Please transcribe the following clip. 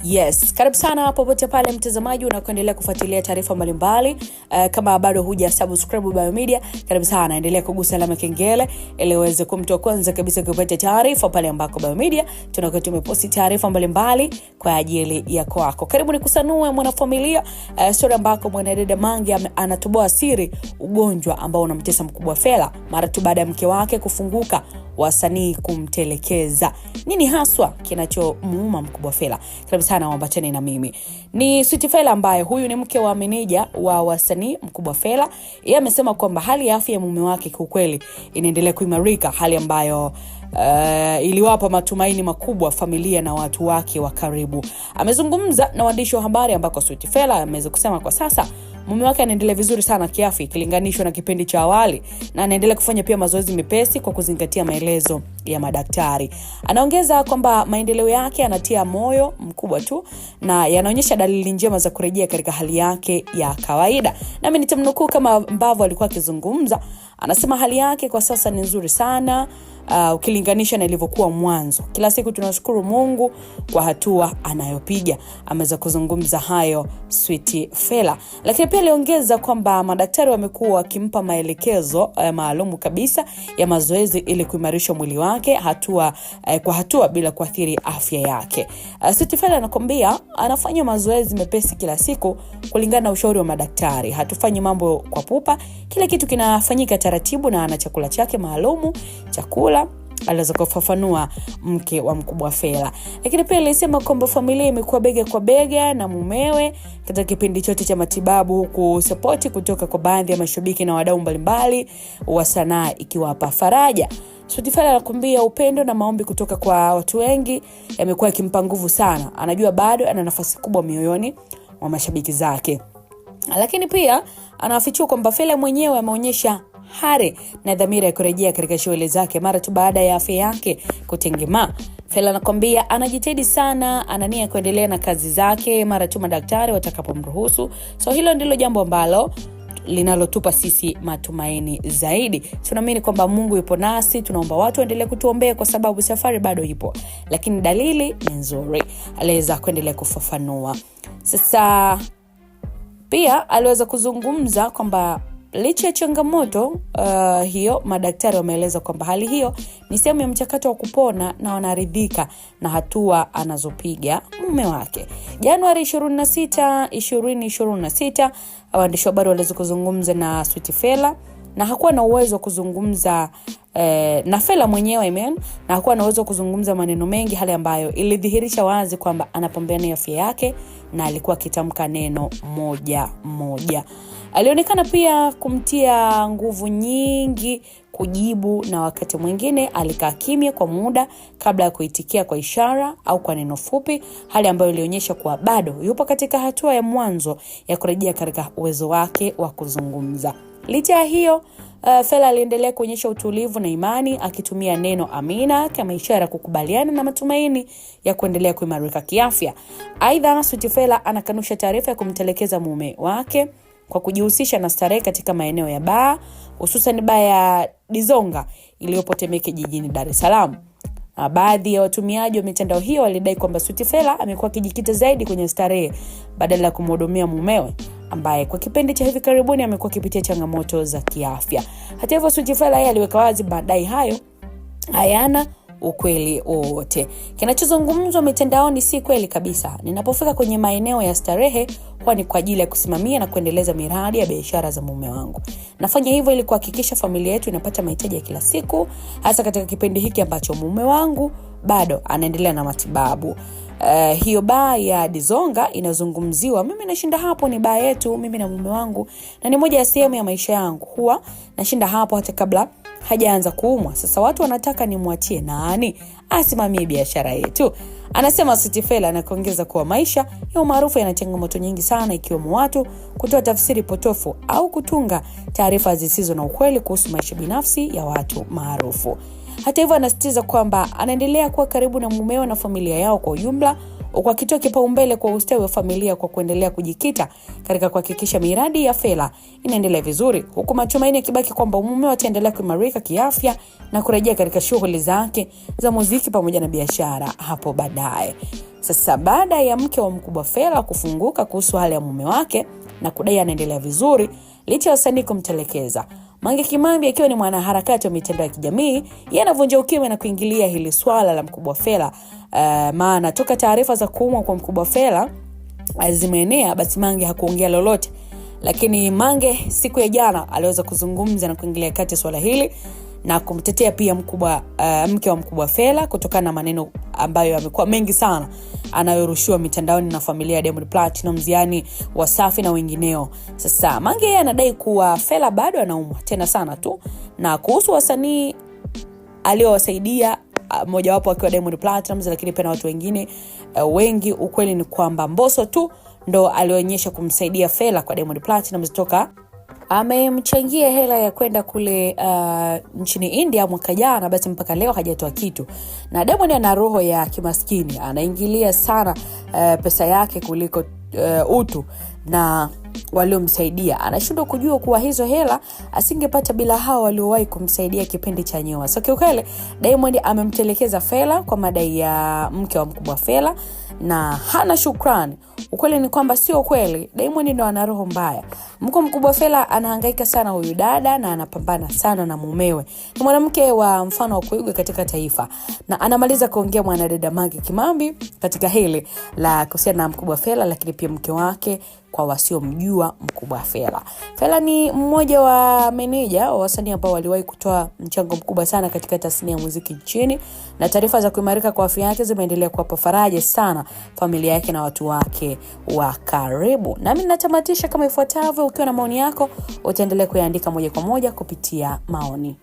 Yes, karibu sana popote pale mtazamaji unakoendelea kufuatilia taarifa mbalimbali. Kama bado huja subscribe Biomedia, karibu sana endelea kugusa alama kengele ili uweze kumtoa kwanza kabisa kupata taarifa pale ambako Biomedia tunakuwa tumeposti taarifa mbalimbali kwa ajili ya kwako. Karibu nikusanue mwanafamilia, story ambako mwanadada Mange anatoboa siri ugonjwa ambao unamtesa Mkubwa Fella mara tu baada ya mke wake kufunguka wasanii kumtelekeza. Nini haswa kinachomuuma Mkubwa Fella? Karibu sana waambatane na mimi. Ni Sweety Fella ambaye huyu ni mke wa meneja wa wasanii Mkubwa Fella. Yeye amesema kwamba hali ya afya ya mume wake kwa kweli inaendelea kuimarika, hali ambayo iliwapa matumaini makubwa familia na watu wake wa karibu. Amezungumza na waandishi wa habari ambako Sweety Fella ameweza kusema kwa sasa mume wake anaendelea vizuri sana kiafya ikilinganishwa na kipindi cha awali, na anaendelea kufanya pia mazoezi mepesi kwa kuzingatia maelezo ya madaktari. Anaongeza kwamba maendeleo yake yanatia moyo mkubwa tu na yanaonyesha dalili njema za kurejea katika hali yake ya kawaida. Nami nitamnukuu kama ambavyo alikuwa akizungumza. Anasema hali yake kwa sasa ni nzuri sana ukilinganisha na ilivyokuwa mwanzo. Kila siku tunashukuru Mungu kwa hatua anayopiga. Ameweza kuzungumza hayo Sweety Fella. Lakini pia aliongeza kwamba madaktari wamekuwa wakimpa maelekezo maalum kabisa ya mazoezi ili kuimarisha mwili wake hatua kwa hatua bila kuathiri afya yake. Sweety Fella anakuambia anafanya mazoezi mepesi kila siku kulingana na ushauri wa madaktari. Hatufanyi mambo kwa pupa, kila kitu kinafanyika taratibu na ana chakula chake maalum, chakula aliweza kufafanua mke wa Mkubwa Fella. Lakini pia alisema kwamba familia imekuwa bega kwa bega na mumewe katika kipindi chote cha matibabu, huku support kutoka kwa baadhi ya mashabiki na wadau mbalimbali wa sanaa ikiwapa faraja. Sweety Fella anakuambia upendo na maombi kutoka kwa watu wengi yamekuwa yakimpa nguvu sana. Anajua bado ana nafasi kubwa mioyoni wa mashabiki zake. Lakini pia anafichua kwamba Fella mwenyewe ameonyesha hari na dhamira ya kurejea katika shughuli zake mara tu baada ya afya yake kutengemaa. Fella anakuambia anajitahidi sana, anania kuendelea na kazi zake mara tu madaktari watakapomruhusu. So hilo ndilo jambo ambalo linalotupa sisi matumaini zaidi. Tunaamini kwamba Mungu yupo nasi, tunaomba watu waendelee kutuombea kwa sababu safari bado ipo, lakini dalili ni nzuri. Aliweza kuendelea kufafanua. Sasa pia aliweza kuzungumza kwamba licha ya changamoto hiyo, madaktari wameeleza kwamba hali hiyo ni sehemu ya mchakato wa kupona na wanaridhika na hatua anazopiga mume wake. Januari 26, 2026, waandishi wa habari waliweza kuzungumza na Sweety Fella na hakuwa na uwezo wa kuzungumza na Fella mwenyewe na hakuwa na uwezo wa kuzungumza maneno mengi, hali ambayo ilidhihirisha wazi kwamba anapambania afya yake na alikuwa akitamka neno moja moja. Alionekana pia kumtia nguvu nyingi kujibu, na wakati mwingine alikaa kimya kwa muda kabla ya kuitikia kwa ishara au kwa neno fupi, hali ambayo ilionyesha kuwa bado yupo katika hatua ya mwanzo ya kurejea katika uwezo wake wa kuzungumza. Licha ya hiyo, Fella aliendelea kuonyesha utulivu na imani akitumia neno amina kama ishara kukubaliana na matumaini ya kuendelea kuimarika kiafya. Aidha, Sweety Fella anakanusha taarifa ya kumtelekeza mume wake kwa kujihusisha na starehe katika maeneo ya baa, hususan baa ya Dizonga iliyopo Temeke jijini Dar es Salaam. Baadhi ya watumiaji wa mitandao hiyo walidai kwamba Sweety Fella amekuwa akijikita zaidi kwenye starehe badala ya kumhudumia mumewe ambaye kwa kipindi cha hivi karibuni amekuwa akipitia changamoto za kiafya. Hata hivyo, Sweety Fella yeye aliweka wazi madai hayo hayana ukweli wote. Kinachozungumzwa mitandaoni si kweli kabisa. Ninapofika kwenye maeneo ya starehe huwa ni kwa ajili ya kusimamia na kuendeleza miradi ya biashara za mume wangu. Nafanya hivyo ili kuhakikisha familia yetu inapata mahitaji ya kila siku, hasa katika kipindi hiki ambacho mume wangu bado anaendelea na matibabu. Hiyo baa ya Dizonga inazungumziwa, mimi nashinda hapo, ni baa yetu mimi na mume wangu na ni moja ya sehemu ya maisha yangu. Huwa nashinda hapo hata kabla hajaanza kuumwa. Sasa watu wanataka nimwachie nani asimamie biashara yetu? Anasema Sweety Fella, na kuongeza kuwa maisha ya maarufu yana changamoto nyingi sana, ikiwemo watu kutoa tafsiri potofu au kutunga taarifa zisizo na ukweli kuhusu maisha binafsi ya watu maarufu. Hata hivyo, anasisitiza kwamba anaendelea kuwa karibu na mumewe na familia yao kwa ujumla, huku akitoa kipaumbele kwa ustawi wa familia kwa kuendelea kujikita katika kuhakikisha miradi ya Fella inaendelea vizuri, huku matumaini yakibaki kwamba mumewe ataendelea kuimarika kiafya na kurejea katika shughuli zake za muziki pamoja na biashara hapo baadaye. Sasa baada ya mke wa Mkubwa Fella kufunguka kuhusu hali ya mume wake na kudai anaendelea vizuri licha ya wasanii kumtelekeza, Mange Kimambi akiwa ni mwanaharakati wa mitandao ya kijamii, yeye anavunja ukimya na kuingilia hili swala la Mkubwa Fella. Maana toka taarifa za kuumwa kwa Mkubwa Fella zimeenea, basi Mange hakuongea lolote. Lakini Mange siku ya jana aliweza kuzungumza na kuingilia kati swala hili na kumtetea pia mke wa Mkubwa Fella kutokana na maneno ambayo yamekuwa mengi sana anayorushiwa mitandaoni na familia ya Diamond Platnumz, yani Wasafi na wengineo. Sasa Mange yeye anadai kuwa Fella bado anaumwa tena sana tu, na kuhusu wasanii aliowasaidia mmoja wapo akiwa Diamond Platnumz, lakini pia na watu wengine wengi, ukweli ni kwamba Mbosso tu ndo alionyesha kumsaidia Fella kwa Diamond Platnumz toka amemchangia hela ya kwenda kule nchini India mwaka jana, basi mpaka leo hajatoa kitu. Na Diamond ana roho ya kimaskini, anaingilia sana pesa yake kuliko utu na waliomsaidia. Anashindwa kujua kuwa hizo hela asingepata bila hao waliowahi kumsaidia kipindi cha nyuma. So kiukweli Diamond amemtelekeza Fella kwa madai ya mke wa Mkubwa Fella na hana shukrani. Ukweli ni kwamba sio kweli, Diamond ndo ana roho mbaya. Mke wa Mkubwa Fella anahangaika sana huyu dada na anapambana sana na mumewe. Ni mwanamke wa mfano wa kuigwa katika taifa. Na anamaliza kuongea mwanadada Mange Kimambi katika hili la kuhusiana na Mkubwa Fella, lakini pia mke wake kwa wasiomjua Mkubwa Fella. Fella ni mmoja wa meneja wa wasanii ambao waliwahi kutoa mchango mkubwa sana katika tasnia ya muziki nchini, na taarifa za kuimarika kwa afya yake zimeendelea kuwapa faraja sana familia yake na watu wake wa karibu. Nami natamatisha kama ifuatavyo. Ukiwa na maoni yako utaendelea kuyaandika moja kwa moja kupitia maoni.